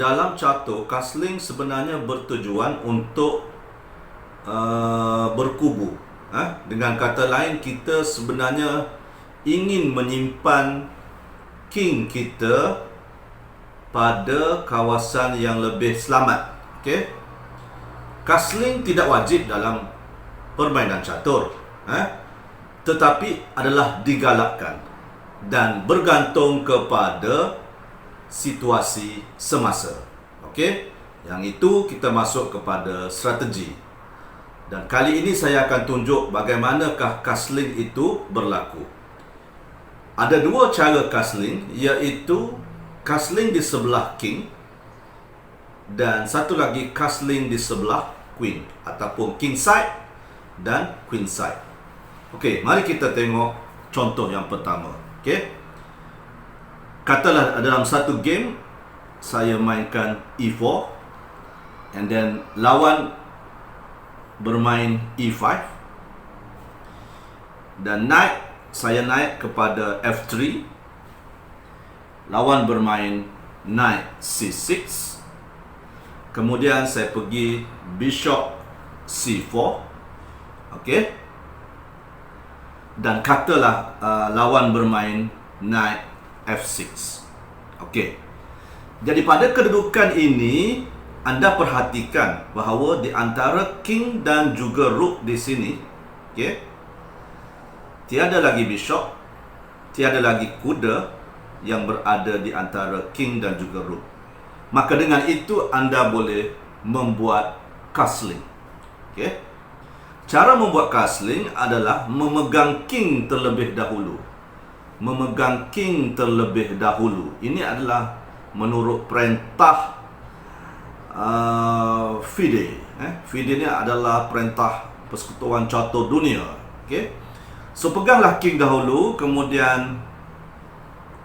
Dalam catur, castling sebenarnya bertujuan untuk berkubu. Dengan kata lain, kita sebenarnya ingin menyimpan king kita pada kawasan yang lebih selamat. Okey? Castling tidak wajib dalam permainan catur, tetapi adalah digalakkan dan bergantung kepada situasi semasa. Okey? Yang itu kita masuk kepada strategi. Dan kali ini saya akan tunjuk bagaimanakah castling itu berlaku. Ada dua cara castling, iaitu castling di sebelah king dan satu lagi castling di sebelah queen ataupun king side dan queen side. Okey, mari kita tengok contoh yang pertama. Okey? Katalah dalam satu game saya mainkan e4 and then lawan bermain e5 dan saya naik kepada f3, lawan bermain knight c6, kemudian saya pergi bishop c4. okey, dan katalah lawan bermain knight f6. Okey. Jadi pada kedudukan ini anda perhatikan bahawa di antara king dan juga rook di sini, okey, tiada lagi bishop, tiada lagi kuda yang berada di antara king dan juga rook. Maka dengan itu anda boleh membuat castling. Okey. Cara membuat castling adalah memegang king terlebih dahulu. Memegang king terlebih dahulu. Ini adalah menurut perintah FIDE. FIDE ini adalah perintah Persekutuan Catur Dunia. Okay? So peganglah king dahulu, kemudian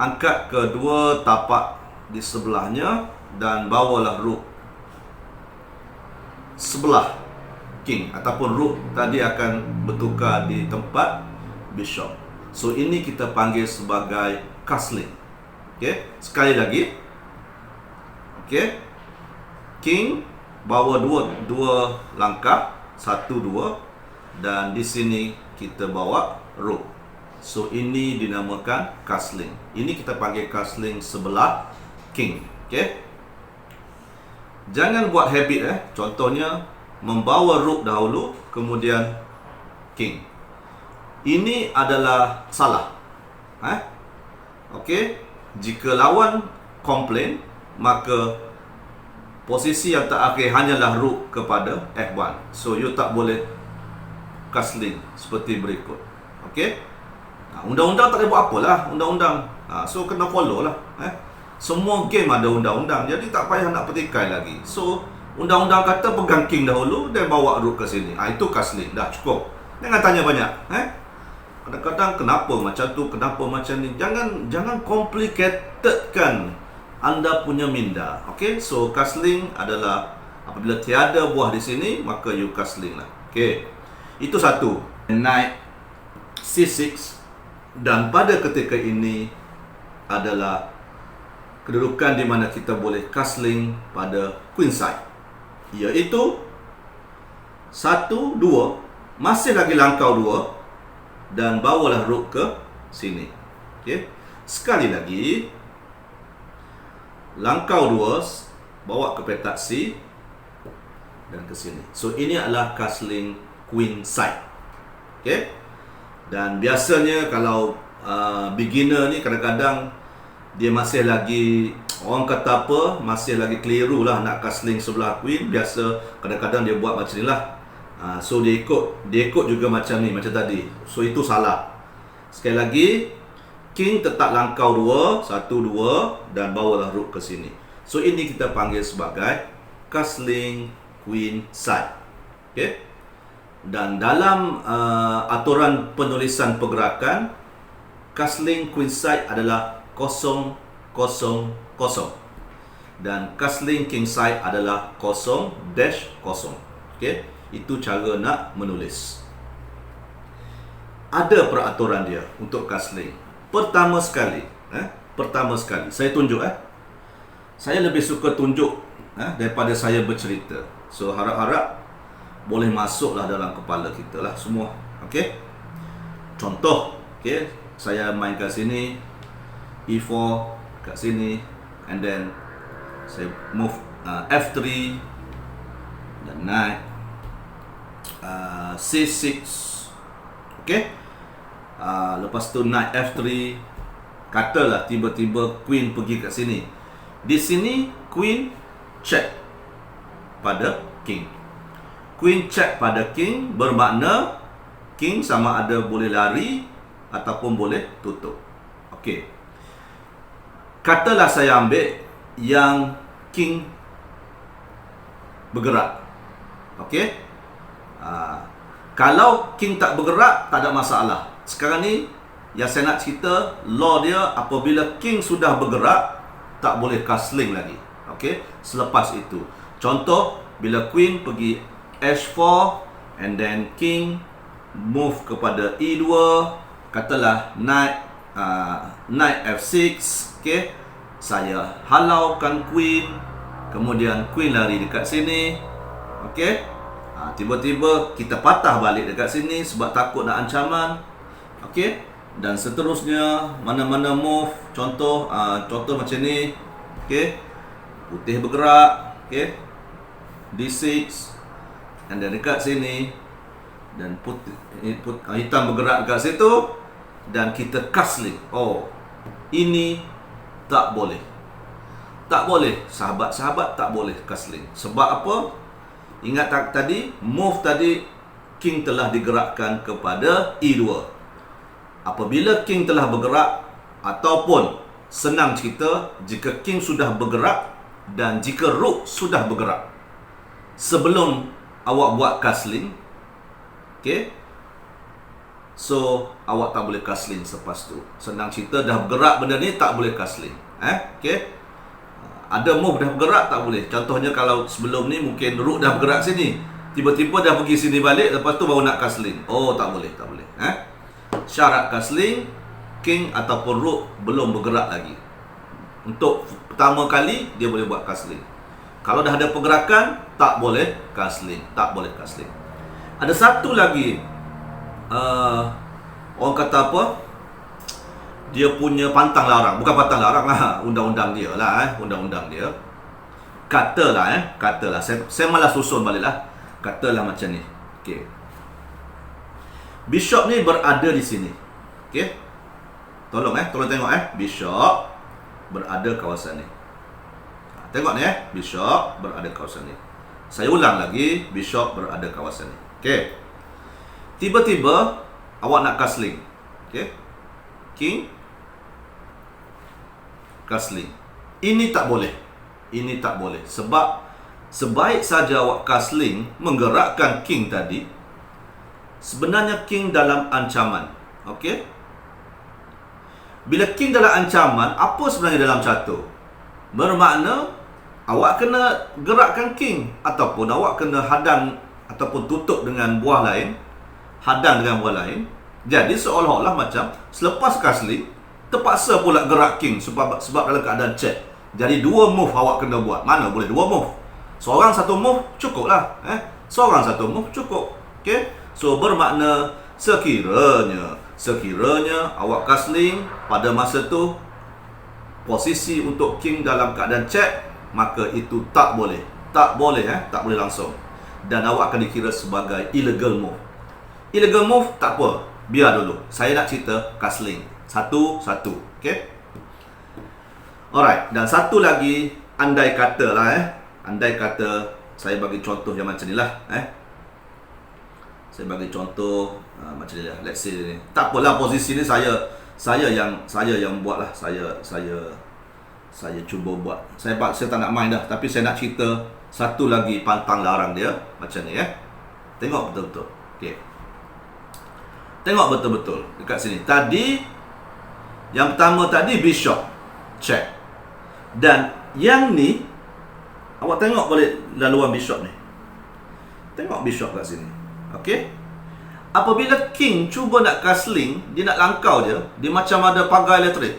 angkat kedua tapak di sebelahnya dan bawalah rook sebelah king, ataupun rook tadi akan bertukar di tempat bishop. So ini kita panggil sebagai castling. Okey, sekali lagi. Okey. King bawa dua langkah, 1 2, dan di sini kita bawa rook. So ini dinamakan castling. Ini kita panggil castling sebelah king. Okey. Jangan buat habit contohnya membawa rook dahulu kemudian king. Ini adalah salah. Okey, jika lawan komplain, maka posisi yang terakhir hanyalah rook kepada f1. So you tak boleh castling seperti berikut. Okey. Undang-undang tak boleh buat apalah, undang-undang. So kena follow lah. Semua game ada undang-undang, jadi tak payah nak petikai lagi. So undang-undang kata pegang king dahulu dan bawa rook ke sini. Itu castling, dah cukup. Jangan tanya banyak. Kadang-kadang kenapa macam tu, kenapa macam ni. Jangan complicatedkan anda punya minda. Okey, so castling adalah apabila tiada buah di sini, maka you castling lah. Okey, itu satu. Knight c6, dan pada ketika ini adalah kedudukan di mana kita boleh castling pada queen side, iaitu 1 2, masih lagi langkau 2, dan bawalah rook ke sini. Okey. Sekali lagi, langkau 2, bawa ke petak C dan ke sini. So ini adalah castling queen side. Okey. Dan biasanya kalau beginner ni kadang-kadang dia masih lagi, orang kata apa, masih lagi keliru lah nak castling sebelah queen. Biasa kadang-kadang dia buat macam ni lah. So dia ikut juga macam ni, macam tadi. So itu salah. Sekali lagi, king tetap langkau 2, 1 2, dan bawalah rook ke sini. So ini kita panggil sebagai castling queen side. Okey. Dan dalam aturan penulisan pergerakan, castling queen side adalah 0 0 0, dan castling king side adalah 0 0. Okey. Itu cara nak menulis. Ada peraturan dia untuk castling. Pertama sekali, saya tunjuk Saya lebih suka tunjuk daripada saya bercerita. So harap-harap boleh masuklah dalam kepala kita lah semua. Okey. Contoh, okey, saya main kat sini E4 kat sini, and then saya move F3 dan naik C6. Okey. Lepas tu naik F3. Katalah tiba-tiba queen pergi kat sini. Di sini queen check pada king. Queen check pada king bermakna king sama ada boleh lari ataupun boleh tutup. Okey. Katalah saya ambil yang king bergerak. Okey. Kalau king tak bergerak, tak ada masalah. Sekarang ni yang saya nak cerita, law dia apabila king sudah bergerak, tak boleh castling lagi. Okey. Selepas itu, contoh bila queen pergi H4 and then king move kepada E2, katalah knight F6. Okey, saya halaukan queen, kemudian queen lari dekat sini. Okey, tiba-tiba kita patah balik dekat sini sebab takut nak ancaman. Okey, dan seterusnya mana-mana move, contoh macam ni. Okey, putih bergerak. Okey, D6, dan dekat sini, dan hitam bergerak dekat situ, dan kita castling. Oh, ini tak boleh. Tak boleh, sahabat-sahabat, tak boleh castling. Sebab apa? Ingat tadi, move tadi, king telah digerakkan kepada E2. Apabila king telah bergerak, ataupun senang cerita, jika king sudah bergerak dan jika rook sudah bergerak, sebelum awak buat castling, okay, so awak tak boleh castling selepas tu. Senang cerita, dah bergerak benda ni, tak boleh castling. Okay, ada move dah bergerak, tak boleh. Contohnya kalau sebelum ni mungkin rook dah bergerak sini, tiba-tiba dah pergi sini balik, lepas tu baru nak castling. Oh, tak boleh, tak boleh. Syarat castling, king ataupun rook belum bergerak lagi. Untuk pertama kali dia boleh buat castling. Kalau dah ada pergerakan, tak boleh castling. Tak boleh castling. Ada satu lagi, orang kata apa, dia punya pantang larang. Bukan pantang larang lah, undang-undang dia lah. Undang-undang dia, katalah saya malah susun balik lah. Katalah macam ni. Okay, bishop ni berada di sini. Okay, tolong tengok bishop berada kawasan ni. Tengok ni bishop berada kawasan ni. Saya ulang lagi, bishop berada kawasan ni. Okey. Tiba-tiba awak nak castling. Okey. King castling. Ini tak boleh. Ini tak boleh. Sebab sebaik saja awak castling menggerakkan king tadi, sebenarnya king dalam ancaman. Okey. Bila king dalam ancaman, apa sebenarnya dalam catur? Bermakna awak kena gerakkan king, ataupun awak kena hadang ataupun tutup dengan buah lain, hadang dengan buah lain. Jadi seolah-olah macam selepas castling terpaksa pula gerak king sebab dalam keadaan check. Jadi dua move awak kena buat. Mana boleh dua move? Seorang satu move cukup lah. Seorang satu move cukup. Okay? So bermakna sekiranya awak castling pada masa tu posisi untuk king dalam keadaan check, maka itu tak boleh. Tak boleh tak boleh langsung. Dan awak akan dikira sebagai illegal move. Illegal move tak apa, biar dulu. Saya nak cerita castling satu-satu. Okay? Alright, dan satu lagi, andai kata lah andai kata saya bagi contoh yang macam ni lah. Saya bagi contoh macam ni lah. Let's say ni. Tak apalah, posisi ni saya yang buat lah. Saya cuba buat. Saya tak nak main dah, tapi saya nak cerita satu lagi pantang larang dia macam ni. Tengok betul-betul. Okey. Tengok betul-betul dekat sini. Tadi yang pertama tadi bishop check. Dan yang ni awak tengok balik laluan bishop ni. Tengok bishop kat sini. Okey. Apabila king cuba nak castling, dia nak langkau dia macam ada pagar elektrik.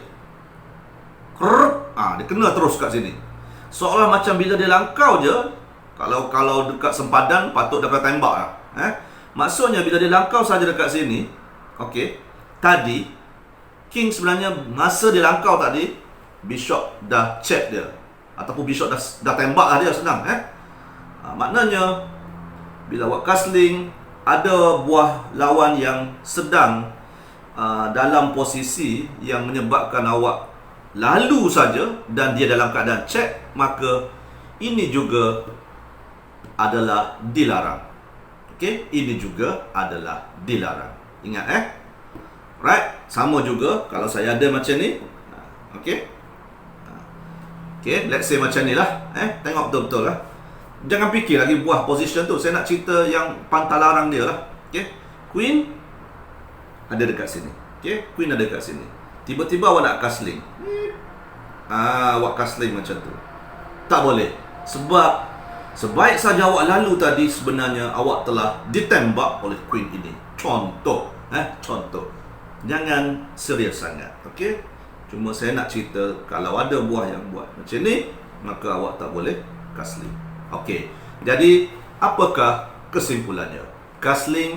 Dia kena terus kat sini. Seolah macam bila dia langkau je, kalau dekat sempadan patut dapat tembak lah. Maksudnya bila dia langkau saja dekat sini, okey, tadi king sebenarnya masa dia langkau tadi, bishop dah check dia, ataupun bishop dah tembak lah dia, senang. Maknanya bila awak castling, ada buah lawan yang sedang dalam posisi yang menyebabkan awak lalu saja dan dia dalam keadaan check, maka ini juga adalah dilarang. Okey, ini juga adalah dilarang. Ingat right? Sama juga kalau saya ada macam ni. Okey. Okey, let's say macam ni lah. Tengok betul-betul lah. Jangan fikir lagi buah position tu. Saya nak cerita yang pantalarang dia lah. Okey. Queen ada dekat sini. Okey, Queen ada dekat sini. Tiba-tiba awak nak castling. Awak castling macam tu. Tak boleh. Sebab sebaik saja awak lalu tadi, sebenarnya awak telah ditembak oleh Queen ini. Contoh. Contoh. Jangan serius sangat. Okey. Cuma saya nak cerita, kalau ada buah yang buat macam ni, maka awak tak boleh castling. Okey. Jadi, apakah kesimpulannya? Castling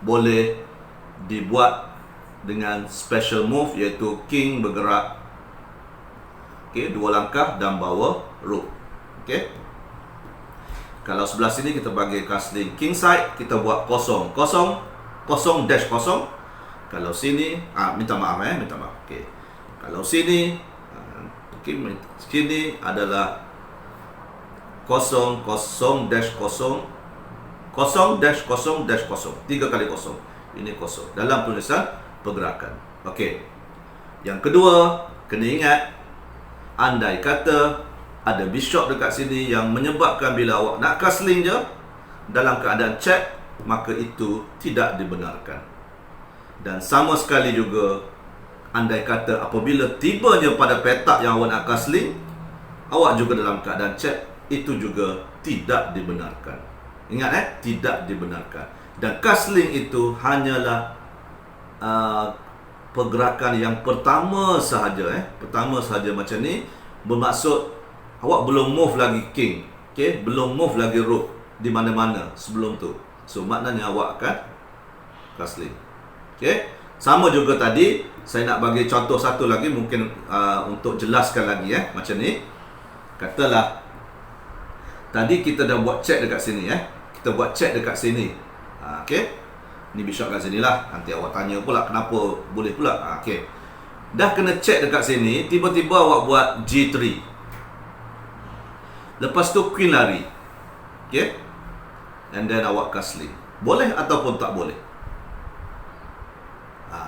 boleh dibuat dengan special move, iaitu king bergerak, okey, 2 langkah dan bawa rook. Okey. Kalau sebelah sini kita bagi castling king side, kita buat kosong. Kosong dash kosong. Kalau sini, minta maaf. Okey. Kalau sini, sini adalah kosong dash kosong. Kosong dash kosong dash kosong. 3 kali kosong. Ini kosong. Dalam tulisan pergerakan. Okey. Yang kedua, kena ingat, andai kata ada bishop dekat sini yang menyebabkan bila awak nak castling je dalam keadaan check, maka itu tidak dibenarkan. Dan sama sekali juga, andai kata apabila tibanya pada petak yang awak nak castling, awak juga dalam keadaan check, itu juga tidak dibenarkan. Ingat tidak dibenarkan. Dan castling itu hanyalah pergerakan yang pertama sahaja. Pertama sahaja macam ni, bermaksud awak belum move lagi king, okey, belum move lagi rook di mana-mana sebelum tu. So maknanya awak akan castling. Okey. Sama juga tadi, saya nak bagi contoh satu lagi mungkin untuk jelaskan lagi macam ni. Katalah tadi kita dah buat check dekat sini Kita buat check dekat sini. Okey. Ni bishop kat sini lah. Nanti awak tanya pula kenapa boleh pula. Okey. Dah kena check dekat sini, tiba-tiba awak buat G3. Lepas tu Queen lari. Okay. And then awak castling. Boleh ataupun tak boleh?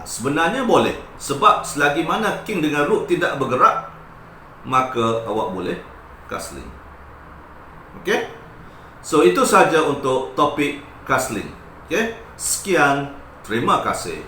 Sebenarnya boleh. Sebab selagi mana King dengan Rook tidak bergerak, maka awak boleh castling. Okay. So itu saja untuk topik castling. Okay. Sekian. Terima kasih.